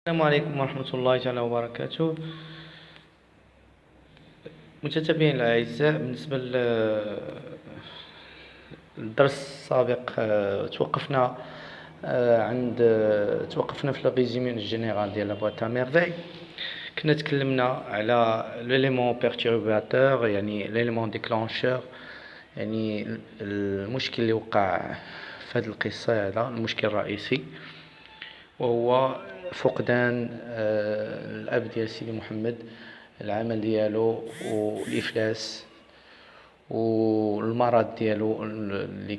السلام عليكم ورحمة الله تعالى وبركاته. متتبعين الأعزاء، بالنسبة للدرس السابق توقفنا في الريزومي جينيرال ديال لا بواط ميرفي. كنا تكلمنا على ليليمون بيرتورباتور، يعني ليليمون ديكلانشور، يعني المشكل اللي وقع في هذه القصة، هذا المشكل الرئيسي، وهو فقدان الأب ديال سيدي محمد، العمل ديالو والإفلاس والمرض ديالو اللي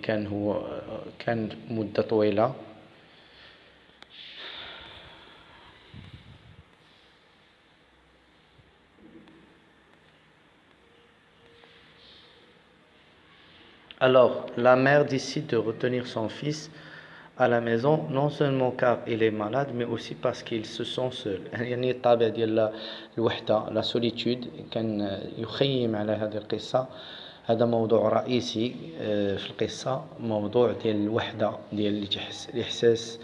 كان مدة طويلة. Alors, la mère décide de retenir son fils à la maison, non seulement car il est malade, mais aussi parce qu'il se sent seul. يعني الطابع ديال الوحدة، لا سوليتود، كان يخيم على هذه القصة. هذا موضوع رئيسي في القصة، موضوع ديال الوحدة، ديال الإحساس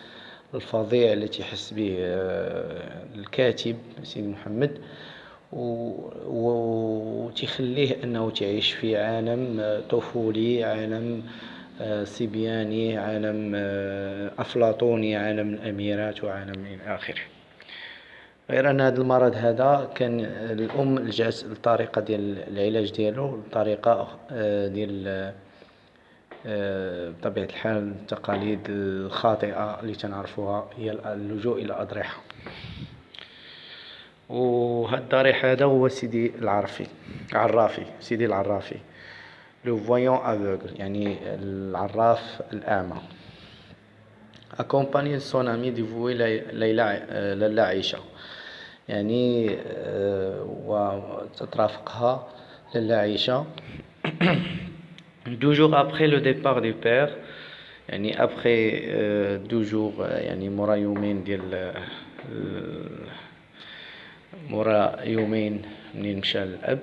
الفظيع التي يحس به الكاتب سيدي محمد، وتخليه أنه تعيش في عالم طفولي، عالم صبياني، عالم أفلاطوني، عالم الأميرات وعالم إلى آخره. غير أن هذا المرض هذا كان الأم لجأت للطريقة ديال العلاج ديالو، الطريقة ديال بطبيعة الحال التقاليد الخاطئة اللي تنعرفوها هي اللجوء إلى الأضرحة. وهذا الضريح هذا هو سيدي سيدي العرافي، لو فويون افوغل، يعني العراف الأعمى، accompagné de son ami dévoué لالا عيشة، يعني وتترافقها لالا عيشة. 2 jours après le départ du père، يعني après 2 jours، يعني مورا يومين منين مشى الأب.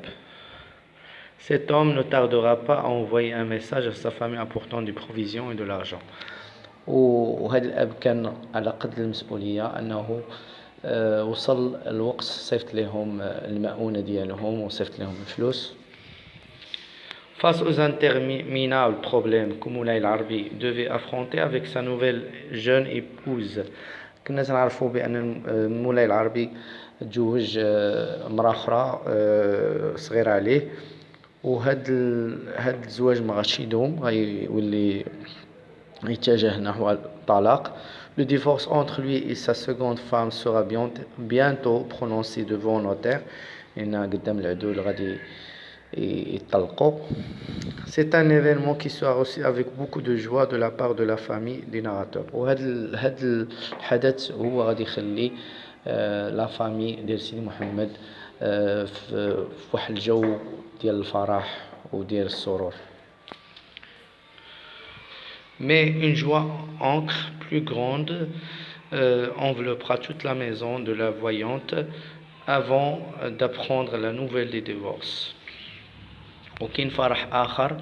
Cet homme ne tardera pas à envoyer un message à sa famille apportant des provisions et de l'argent. وهذا الأب كان على قدر المسؤولية، أنه وصل الوقت صيفط لهم المؤونة ديالهم وصيفط لهم الفلوس. Face aux interminables problèmes que مولاي العربي devait affronter avec sa nouvelle jeune épouse، كنا نعرفوا بأن مولاي العربي تزوج امرأة أخرى صغيرة عليه، وهذا الزواج ما غاديش يدوم، غيولي يتجه نحو الطلاق. Le divorce entre lui et sa seconde femme sera bientôt prononcé devant notaire، لأن قدام العدول غادي يطلقوا. C'est un événement qui sera reçu avec beaucoup de joie de la part de la famille du narrateur. وهذا الحدث هو غادي يخلي لا فامي ديال سيدي محمد في واحد الجو ديال الفرح وديال السرور. Mais une joie encore plus grande enveloppera toute la maison de la voyante avant d'apprendre la nouvelle des divorces. وكاين فرح آخر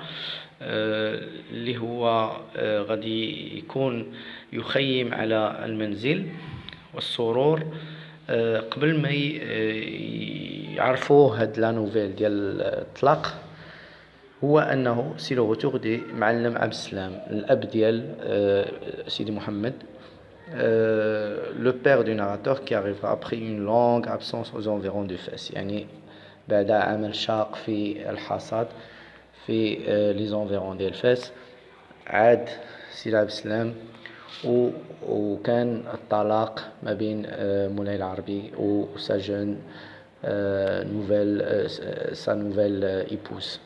اللي هو غادي يكون يخيم على المنزل والسرور قبل ما يعرفوه هاد لا نوفيل ديال الطلاق، هو أنه سي لو روتور دي معلم عبد السلام، الأب ديال سيدي محمد، le père du narrateur qui arrivera après une longue absence aux environs du Fès، يعني بعد عمل شاق في الحصاد في les environs ديال فاس، عاد سيدي عبد السلام، وكان الطلاق ما بين مولاي العربي وسا جون nouvelle épouse.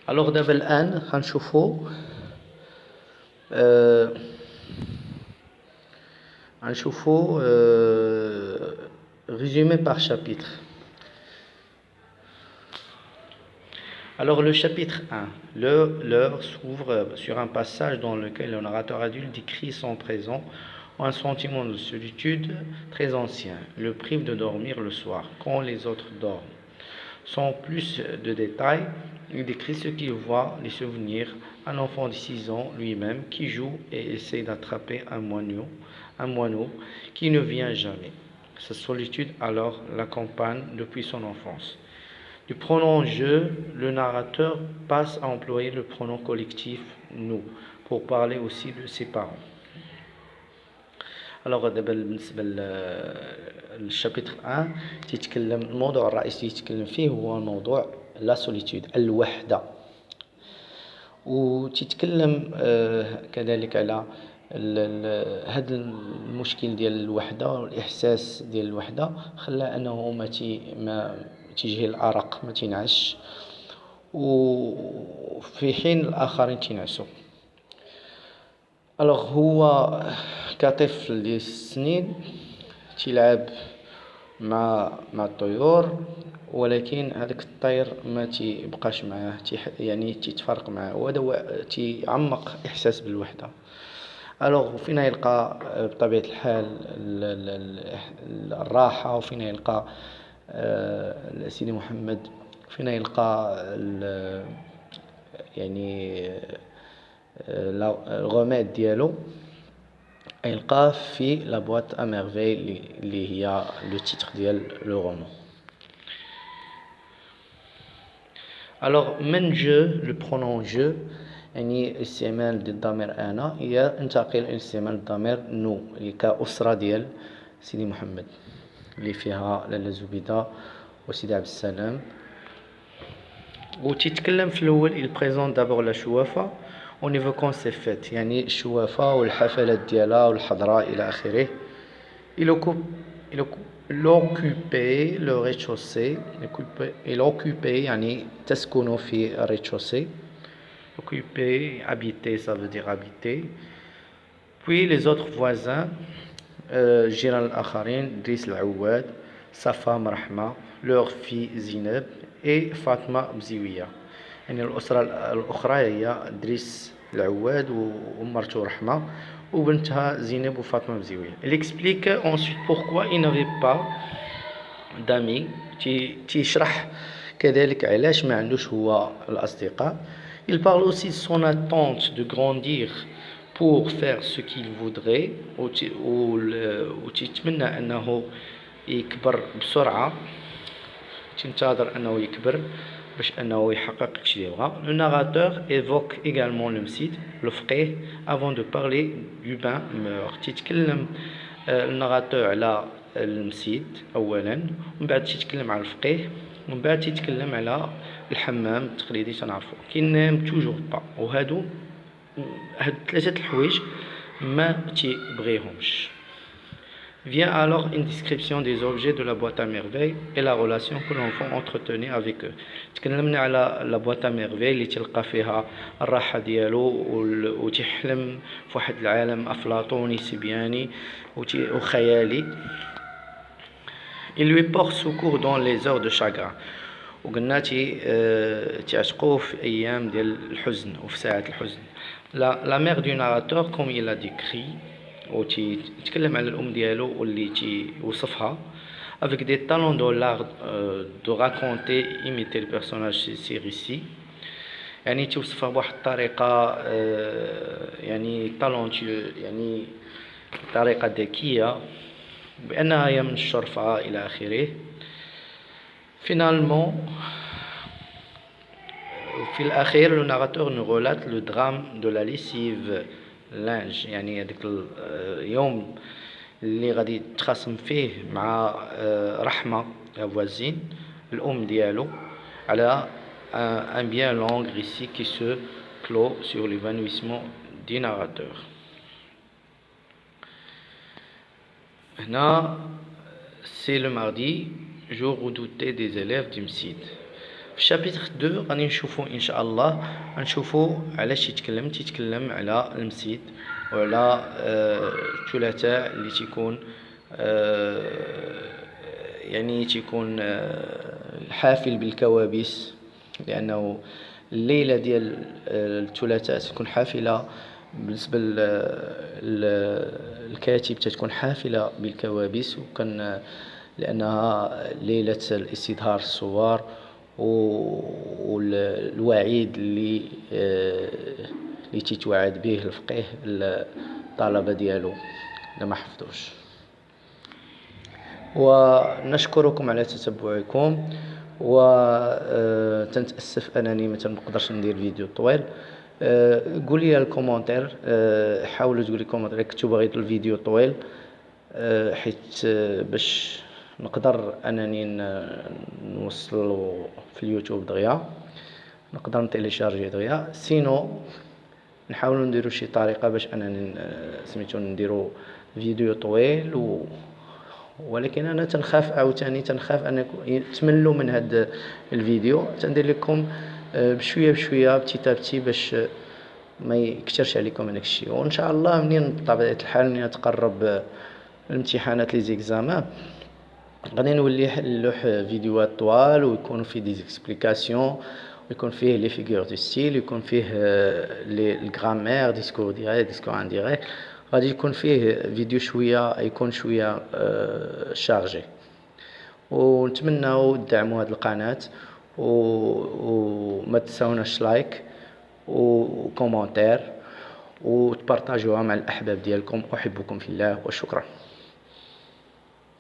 Alors دابا الآن غنشوفو résumé par chapitre. Alors le chapitre 1, l'heure s'ouvre sur un passage dans lequel le narrateur adulte décrit son présent ou un sentiment de solitude très ancien, le prive de dormir le soir quand les autres dorment. Sans plus de détails, il décrit ce qu'il voit, les souvenirs, un enfant de 6 ans lui-même qui joue et essaie d'attraper un moineau qui ne vient jamais. Sa solitude alors l'accompagne depuis son enfance. Du pronom je, le narrateur passe à employer le pronom collectif nous pour parler aussi de ses parents. Alors دابا بالنسبه للشابتر 1 تيتكلم الموضوع الرئيسي يتكلم فيه هو موضوع لا سوليتود الوحده وتيتكلم كذلك على هذا المشكل ديال الوحده والاحساس ديال الوحده خلى انه ما تيجيه الارق ما تينعش وفي حين الاخرين تينعسوا. الوغ هو كطفل ديال السنين تيلعب مع الطيور ولكن هذاك الطير ما تيبقاش معاه يعني تيتفرق معاه وهذا هو تيعمق احساس بالوحده. الوغ فين يلقى بطبيعه الحال الراحه وفين يلقى سيدي محمد فين يلقى يعني الغوميد ديالو يلقاه في لا بواط ا ميرفي اللي هي لو تيتر ديال لو رومان. Alors من je le pronom je يعني استعمال ديال الضمير انا ينتقل الى استعمال الضمير نو اللي كأسرة ديال سيدي محمد اللي فيها لاله زبيدة وسيدي عبد السلام. وتيتكلم في الاول il présente d'abord la شوافة au niveau quand c'est fait يعني الشوافة والحفلات ديالها والحضرة إلى آخره. Il occupait le rez-de-chaussée. Il occupait يعني تسكن في rez-de-chaussée. Occuper, habiter, ça veut dire habiter. Puis les autres voisins جيران الآخرين دريس العواد sa femme رحمة leur fille زينب et فاطمة بزيوية. يعني الأسرة الأخرى هي دريس العواد ومرته رحمة وبنتها زينب وفاطمة بزيوية. Il explique ensuite pourquoi il n'avait pas d'amis. تيشرح كذلك علاش ما عندوش هو الأصدقاء. Il parle aussi de son attente de grandir pour faire ce qu'il voudrait وتيتمنى أنه يكبر بسرعة تنتظر أنه يكبر باش أنه يحقق كشي يبغى. Le narrateur évoque également le مسيد le فقيه avant de parler du bain meur. تيتكلم الناراتور على المسيد أولا ومن بعد تيتكلم على الفقيه ومن بعد تيتكلم على الحمام التقليدي تنعرفو كينام توجور با. وهادو هاد ثلاثة الحوايج ما تيبغيهمش. Vient alors une description des objets de la boîte à merveilles et la relation que l'enfant entretenait avec eux. تكلمنا على la boîte à merveilles اللي تلقى فيها الراحة ديالو وتحلم في واحد العالم أفلاطوني سبياني وخيالي. Il lui porte secours dans les heures de chagrin. وقلنا تعشقوه في أيام ديال الحزن وفي ساعات الحزن. La mère du narrateur comme il a décrit وتتكلم على الأم ديالو واللي توصفها avec des talents dans l'art de raconter imiter le personnage ces récits. يعني توصفها بواحد الطريقة يعني talentueux يعني طريقة ذكية بأنها هي من الشرفة إلى آخره. Finalement في الأخير le narrateur nous relate le drame de la lessive linge يعني هذاك اليوم اللي غادي تخاصم فيه مع رحمة فوازين الأم ديالو على un bien long récit qui se clôt sur l'évanouissement du narrateur. هنا c'est le mardi jour redouté des élèves du مسيد. في الشابتر 2 غادي نشوفوا ان شاء الله غنشوفوا علاش تيتكلم على المسيد وعلى الثلاثاء اللي تيكون يعني تيكون حافل بالكوابيس لانه الليله ديال الثلاثاء تكون حافله بالنسبه للكاتب تكون حافله بالكوابيس وكان لانها ليله الاستظهار الصور والوعيد اللي تيتوعد به الفقيه الطلبة ديالو اللي ما حفظوش. ونشكركم على تتبعكم، وتنتأسف أنني ما نقدرش ندير فيديو طويل. قولوا لي الكومنتير، حاولوا تقولوا لي كومنتير كنتو بغيتوا الفيديو طويل، حيت باش نقدر انني نوصل في اليوتيوب دغيا، نقدر نتيليشارجي دغيا. سينو نحاولوا نديروا شي طريقه باش انني سميتو نديروا فيديو طويل ولكن انا تنخاف انكم تملوا من هذا الفيديو. تندير لكم بشويه بشويه بتيتا باش ما يكثرش عليكم هذاك الشيء. وان شاء الله منين بطبيعه الحال منين تقرب الامتحانات لي زيكزامان غادي نولي نلوح فيديوهات طوال ويكونوا فيه دي زيكسبليكاسيون، ويكون فيه لي فيغور دو ستيل، يكون فيه لي الغرامير، ديسكور ديريكت، ديسكور انديريكت. غادي يكون فيه فيديو شويه يكون شويه شارجي. ونتمناو تدعموا هذه القناه وما تنساوناش لايك وكومنتير وتبارطاجوها مع الاحباب ديالكم. احبكم في الله وشكرا.